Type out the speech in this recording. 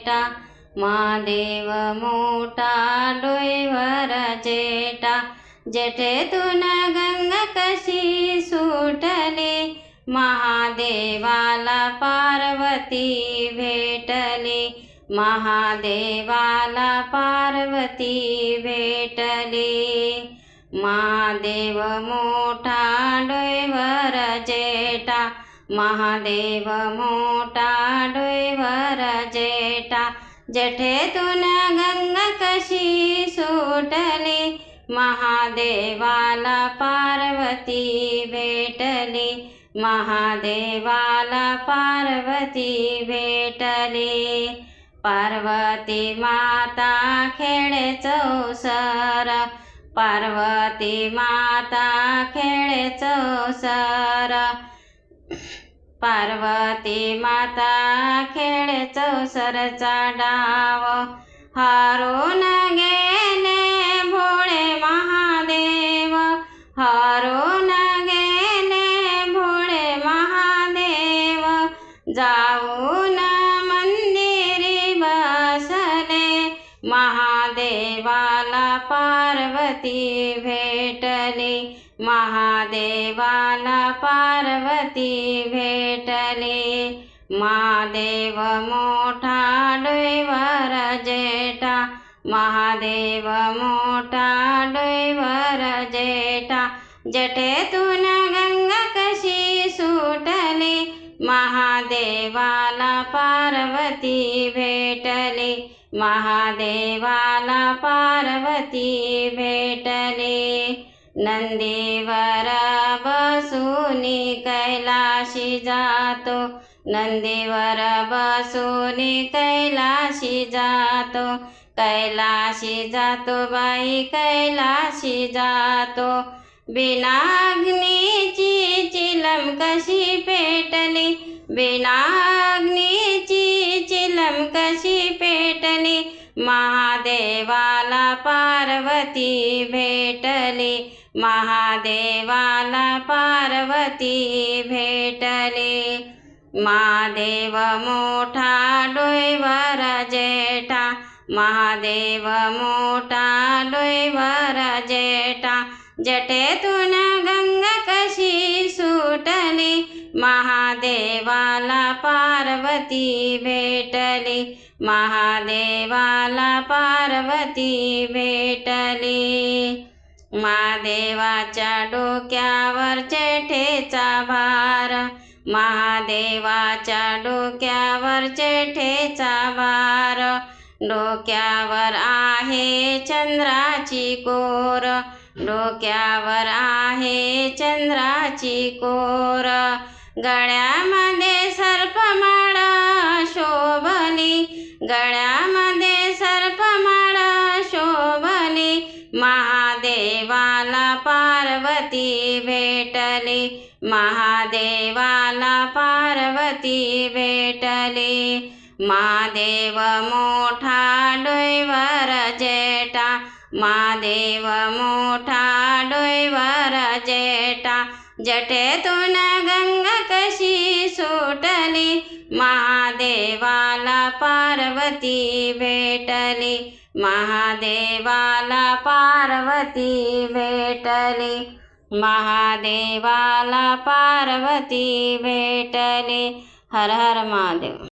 जेठा महादेव मोठा डोईवर जेठा जेठेतून गंगा कशी सुटली महादेवाला पार्वती भेटली महादेवाला पार्वती भेटली महादेव मोठा डोईवर जेठा महादेव मोठा डोईवर जेठा जेठेतून गंगा कशी सुटली महादेवाला पार्वती भेटली महादेवाला पार्वती भेटली पार्वती माता खेळे चौसर पार्वती माता खेळे चौसर पार्वती माता खेळे चौसरचा डाव हरून गेले भोळे महादेव हरून गेले भोळे महादेव जाऊन मंदिरी बसले महादेवाला पार्वती भेटली महादेवाला पार्वती भेटली महादेव मोठा डोईवर जेठा महादेव मोठा डोईवर जेठा जटेतून गंगा कशी सुटली महादेवाला पार्वती भेटली महादेवाला पार्वती भेटली नंदीवर बसूनी कैलाशी जातो नंदीवर बसूनी कैलाशी जातो कैलाशी जातो बाई कैलाशी जातो बिना अग्नीची चिलम कशी पेटली बिना अग्नीची चिलम कशी पेटली महादेवाला पार्वती भेटली महादेवाला पार्वती भेटली महादेव मोठा डोईवर जेठा महादेव मोठा डोईवर जेठा जटेतून गंगा कशी सुटली महादेवाला पार्वती भेटली महादेवाला पार्वती भेटली महादेवाच्या डोक्यावर जेठेचा भार महादेवाच्या डोक्यावर जेठेचा भार डोक्यावर आहे चंद्राची कोर डोक्यावर आहे चंद्राची कोर गळ्यामध्ये सर्पमाळ शोभली गळ्यामध्ये सर्पमाळ शोभली महादेवाला पार्वती भेटली महादेवाला पार्वती भेटली महादेव मोठा डोईवर जेठा महादेव मोठा डोईवर जेठा जटेतून गंगा कशी सुटली महादेवाला पार्वती भेटली महादेवाला पार्वती भेटली महादेवाला पार्वती भेटली हर हर महादेव।